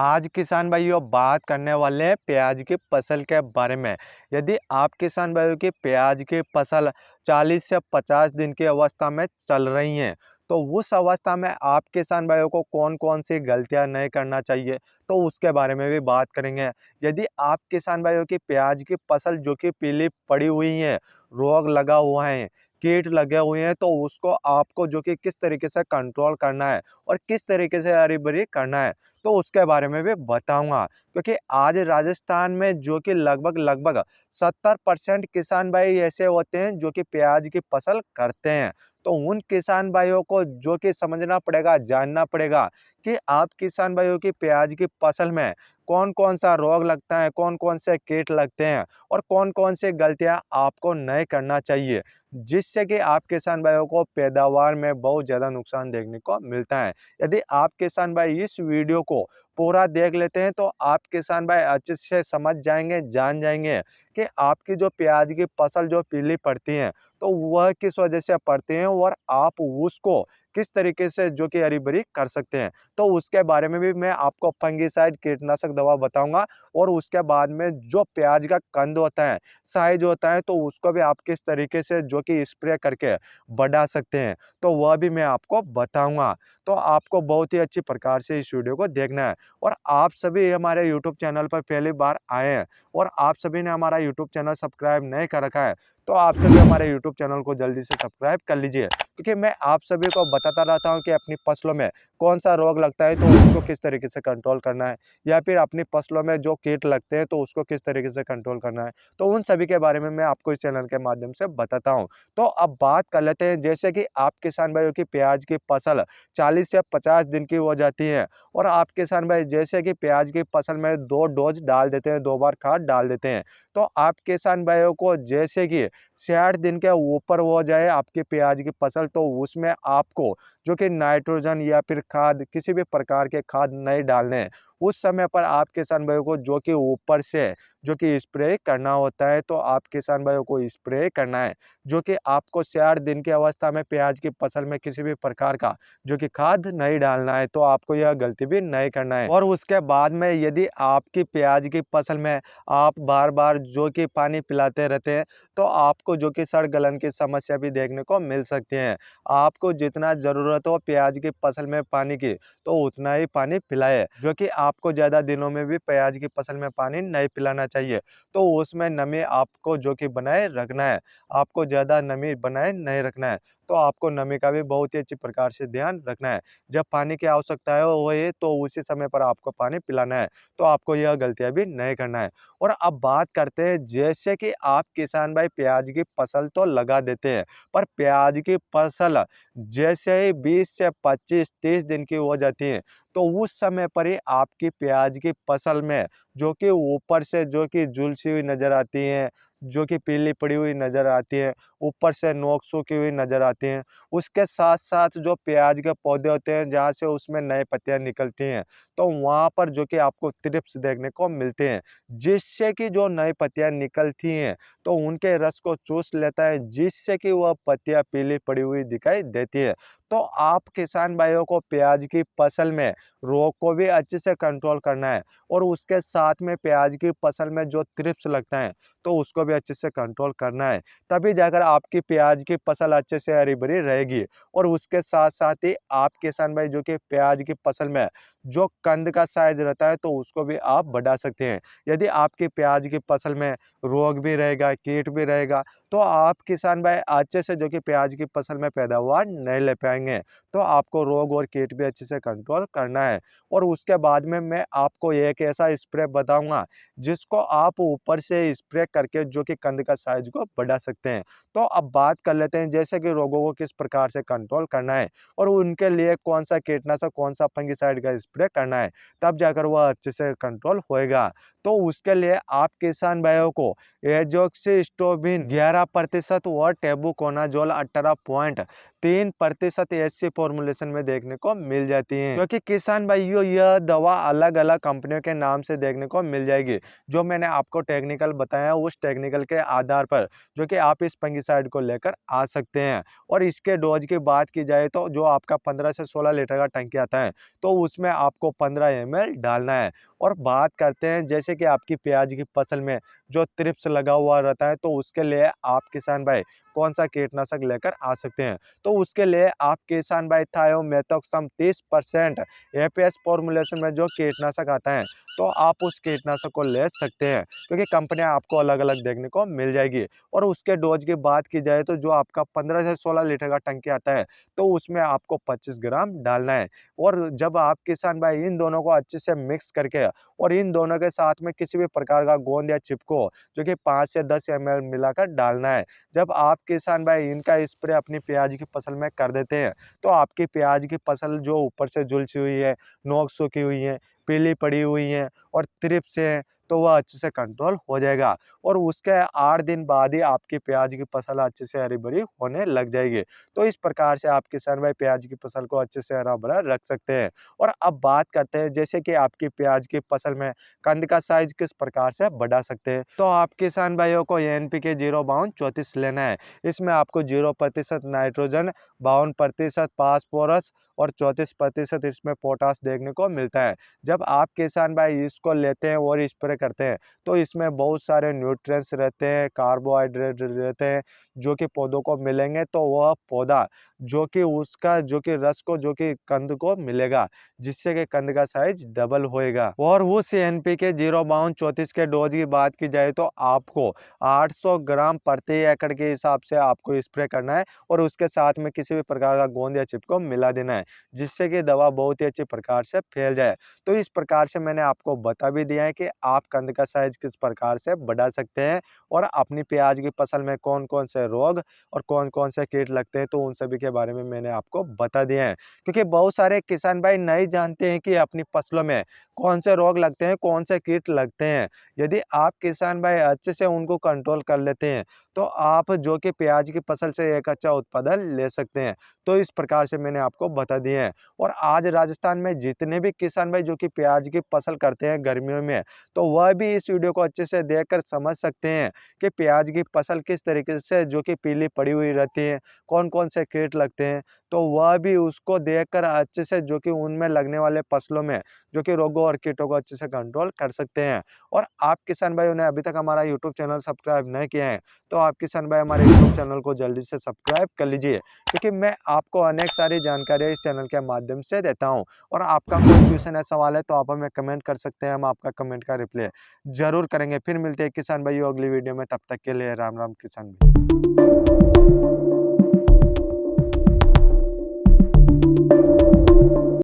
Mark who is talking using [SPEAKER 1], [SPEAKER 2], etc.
[SPEAKER 1] आज किसान भाइयों बात करने वाले हैं प्याज की फसल के बारे में। यदि आप किसान भाइयों की प्याज की फसल 40 से 50 दिन की अवस्था में चल रही हैं, तो उस अवस्था में आप किसान भाइयों को कौन-कौन सी गलतियां नहीं करना चाहिए, तो उसके बारे में भी बात करेंगे। यदि आप किसान भाइयों की प्याज की फसल जो कि पीली पड़ी हुई है, रोग लगा हुआ है, कीट लगे हुए हैं, तो उसको आपको जो कि किस तरीके से कंट्रोल करना है और किस तरीके से हरी-भरी करना है, तो उसके बारे में भी बताऊँगा। क्योंकि आज राजस्थान में जो कि लगभग 70% किसान भाई ऐसे होते हैं जो कि प्याज की फसल करते हैं। तो उन किसान भाइयों को जो कि समझना पड़ेगा, जानना पड़ेगा कि आप किसान भाइयों की प्याज की फसल में कौन-कौन सा रोग लगता है, कौन-कौन से कीट लगते हैं और कौन-कौन सी गलतियाँ आपको नहीं करना चाहिए, जिससे कि आप किसान भाइयों को पैदावार में बहुत ज़्यादा नुकसान देखने को मिलता है। यदि आप किसान भाई इस वीडियो को पूरा देख लेते हैं, तो आप किसान भाई अच्छे से समझ जाएँगे, जान जाएँगे कि आपकी जो प्याज की फसल जो पीली पड़ती है, तो वह किस वजह से पड़ती है और आप उसको किस तरीके से जो कि हरी-भरी कर सकते हैं। तो उसके बारे में भी मैं आपको फंगिसाइड कीटनाशक दवा बताऊँगा और उसके बाद में जो प्याज का कंद होता है, साइज़ होता है, तो उसको भी आप किस तरीके से जो कि स्प्रे करके बढ़ा सकते हैं, तो वह भी मैं आपको बताऊँगा। तो आपको बहुत ही अच्छी प्रकार से इस वीडियो को देखना है। और आप सभी हमारे यूट्यूब चैनल पर पहली बार आए हैं और आप सभी ने हमारा यूट्यूब चैनल सब्सक्राइब नहीं कर रखा है, तो आप सभी हमारे यूट्यूब चैनल को जल्दी से सब्सक्राइब कर लीजिए। क्योंकि मैं आप सभी को बताता रहता हूँ कि अपनी फसलों में कौन-सा रोग लगता है, तो उसको किस तरीके से कंट्रोल करना है, या फिर अपनी फसलों में जो कीट लगते हैं, तो उसको किस तरीके से कंट्रोल करना है। तो उन सभी के बारे में मैं आपको इस चैनल के माध्यम से बताता हूँ। तो अब बात कर लेते हैं, जैसे कि आप किसान भाइयों की प्याज की फसल 40 से 50 दिन की हो जाती है और आप किसान भाई जैसे कि प्याज की फसल में 2 डोज डाल देते हैं, 2 बार खाद डाल देते हैं। तो आप किसान भाइयों को जैसे कि 60 दिन के ऊपर हो जाए आपकी प्याज की फसल, तो उसमें आपको जो कि नाइट्रोजन या फिर खाद, किसी भी प्रकार के खाद नहीं डालने हैं। उस समय पर आप किसान भाइयों को जो कि ऊपर से जो कि स्प्रे करना होता है, तो आप किसान भाइयों को स्प्रे करना है। जो कि आपको 60 दिन की अवस्था में प्याज की फसल में किसी भी प्रकार का जो कि खाद नहीं डालना है, तो आपको यह गलती भी नहीं करना है। और उसके बाद में यदि आपकी प्याज की फसल में आप बार-बार जो कि पानी पिलाते रहते हैं, तो आपको जो कि सड़ गलन की समस्या भी देखने को मिल सकती है। आपको जितना ज़रूरत हो प्याज की फसल में पानी की, तो उतना ही पानी पिलाएँ, जो कि आपको ज़्यादा दिनों में भी प्याज की फसल में पानी नहीं पिलाना चाहिए। तो उसमें नमी आपको जो कि बनाए रखना है, आपको ज़्यादा नमी बनाए नहीं रखना है। तो आपको नमी का भी बहुत ही अच्छी प्रकार से ध्यान रखना है। जब पानी की आवश्यकता है होए, तो उसी समय पर आपको पानी पिलाना है। तो आपको यह गलतियाँ भी नहीं करना है। और अब बात करते हैं, जैसे कि आप किसान भाई प्याज की फसल तो लगा देते हैं, पर प्याज की फसल जैसे ही 20 से 25-30 दिन की हो जाती है, तो उस समय पर ही आपकी प्याज की फसल में जो कि ऊपर से जो कि झुलसी हुई नज़र आती हैं, जो कि पीली पड़ी हुई नज़र आती है, ऊपर से नोक सूखी हुई नज़र आती हैं। उसके साथ-साथ जो प्याज के पौधे होते हैं, जहाँ से उसमें नई पत्तियाँ निकलती हैं, तो वहाँ पर जो कि आपको थ्रिप्स देखने को मिलते हैं, जिससे कि जो नई पत्तियाँ निकलती हैं, तो उनके रस को चूस लेता है, जिससे कि वह पत्तियाँ पीली पड़ी हुई दिखाई देती है। तो आप किसान भाइयों को प्याज की फसल में रोग को भी अच्छे से कंट्रोल करना है और उसके साथ में प्याज की फसल में जो थ्रिप्स लगता है, तो उसको भी अच्छे से कंट्रोल करना है। तभी जाकर आपकी प्याज की फसल अच्छे से हरी-भरी रहेगी। और उसके साथ-साथ ही आप किसान भाई जो कि प्याज की फसल में जो कंद का साइज़ रहता है, तो उसको भी आप बढ़ा सकते हैं। यदि आपकी प्याज की फसल में रोग भी रहेगा, कीट भी रहेगा, तो आप किसान भाई अच्छे से जो कि प्याज की फसल में पैदावार नहीं ले पाएँगे। तो आपको रोग और कीट भी अच्छे से कंट्रोल करना है। और उसके बाद में मैं आपको एक ऐसा स्प्रे बताऊँगा, जिसको आप ऊपर से स्प्रे करके जो कि कंद का साइज़ को बढ़ा सकते हैं। तो अब बात कर लेते हैं, जैसे कि रोगों को किस प्रकार से कंट्रोल करना है और उनके लिए कौन-सा कीटनाशक, कौन-सा फंगिसाइड का स्प्रे करना है, तब जाकर वह अच्छे से कंट्रोल होएगा। तो उसके लिए आप किसान भाइयों को एजोक्सिस्ट्रोबिन 18% और टेबुकोनाजोल 18.3% एससी फॉर्मुलेशन में देखने को मिल जाती है। क्योंकि किसान भाइयों यह दवा अलग अलग कंपनियों के नाम से देखने को मिल जाएगी। जो मैंने आपको टेक्निकल बताया उस टेक्निकल के आधार पर जो कि आप इस फंगिसाइड को लेकर आ सकते हैं। और इसके डोज की बात की जाए तो जो आपका 15 से 16 लीटर का टंकी आता है तो उसमें आपको 15 ml डालना है। और बात करते हैं जैसे कि आपकी प्याज की फसल में जो थ्रिप्स लगा हुआ रहता है तो उसके लिए आप किसान भाई कौन सा कीटनाशक लेकर आ सकते हैं। तो उसके लिए आप किसान भाई थायोमेथोक्सम 30% एपीएस फॉर्मुलेशन में जो कीटनाशक आता है तो आप उस कीटनाशक को ले सकते हैं। क्योंकि कंपनियां आपको अलग अलग देखने को मिल जाएगी। और उसके डोज की बात की जाए तो जो आपका 15 से 16 लीटर का टंकी आता है तो उसमें आपको 25 ग्राम डालना है। और जब आप किसान भाई इन दोनों को अच्छे से मिक्स करके और इन दोनों के साथ में किसी भी प्रकार का गोंद या चिपको जो कि 5 से 10 ml मिलाकर डालना है। जब आप किसान भाई इनका स्प्रे अपनी प्याज की फसल में कर देते हैं तो आपकी प्याज की फसल जो ऊपर से झुलसी हुई है, नोक सूखी हुई है, पीली पड़ी हुई है और थ्रिप्स है तो वह अच्छे से कंट्रोल हो जाएगा। और उसके 8 दिन बाद ही आपकी प्याज की फसल अच्छे से हरी भरी होने लग जाएगी। तो इस प्रकार से आप किसान भाई प्याज की फसल को अच्छे से हरा भरा रख सकते हैं। और अब बात करते हैं जैसे कि आपकी प्याज की फसल में कंद का साइज किस प्रकार से बढ़ा सकते हैं। तो आप किसान भाइयों को एनपीके 0-32-34 लेना है। इसमें आपको 0% नाइट्रोजन, 52% फास्फोरस और 34% इसमें पोटास देखने को मिलता है। जब आप किसान भाई इसको लेते हैं और स्प्रे करते हैं तो इसमें बहुत सारे न्यूट्रिएंट्स रहते हैं, कार्बोहाइड्रेट रहते हैं जो कि पौधों को मिलेंगे तो वह पौधा जो कि उसका जो कि रस को जो कि कंद को मिलेगा जिससे कि कंद का साइज डबल होएगा। और उस एनपीके 0-32-34 के डोज की बात की जाए तो आपको 800 ग्राम प्रति एकड़ के हिसाब से आपको स्प्रे करना है। और उसके साथ में किसी भी प्रकार का गोंद या चिपको मिला देना है जिससे कि दवा बहुत ही अच्छी प्रकार से फैल जाए। तो इस प्रकार से मैंने आपको बता भी दिया है कि आप कंद का साइज किस प्रकार से बढ़ा सकते हैं और अपनी प्याज की फसल में कौन कौन से रोग और कौन कौन से कीट लगते हैं तो उन सभी के बारे में मैंने आपको बता दिया है। क्योंकि बहुत सारे किसान भाई नहीं जानते हैं कि अपनी फसलों में कौन से रोग लगते हैं, कौन से कीट लगते हैं। यदि आप किसान भाई अच्छे से उनको कंट्रोल कर लेते हैं तो आप जो कि प्याज की फसल से एक अच्छा उत्पादन ले सकते हैं। तो इस प्रकार से मैंने आपको बता दिए हैं। और आज राजस्थान में जितने भी किसान भाई जो कि प्याज की फसल करते हैं गर्मियों में तो वह भी इस वीडियो को अच्छे से देखकर समझ सकते हैं कि प्याज की फसल किस तरीके से जो कि पीली पड़ी हुई रहती है, कौन कौन से कीट लगते हैं। तो वह भी उसको देखकर अच्छे से जो कि उनमें लगने वाले फसलों में जो कि रोगों और कीटों को अच्छे से कंट्रोल कर सकते हैं। और आप किसान भाइयों ने अभी तक हमारा यूट्यूब चैनल सब्सक्राइब नहीं किया है तो आप किसान भाई हमारे यूट्यूब चैनल को जल्दी से सब्सक्राइब कर लीजिए। क्योंकि मैं आपको अनेक सारी जानकारियाँ इस चैनल के माध्यम से देता हूँ। और आपका कोई क्वेश्चन है, सवाल है तो आप हमें कमेंट कर सकते हैं, हम आपका कमेंट का रिप्लाई जरूर करेंगे। फिर मिलते हैं किसान भाइयों अगली वीडियो में, तब तक के लिए राम राम किसान भाई।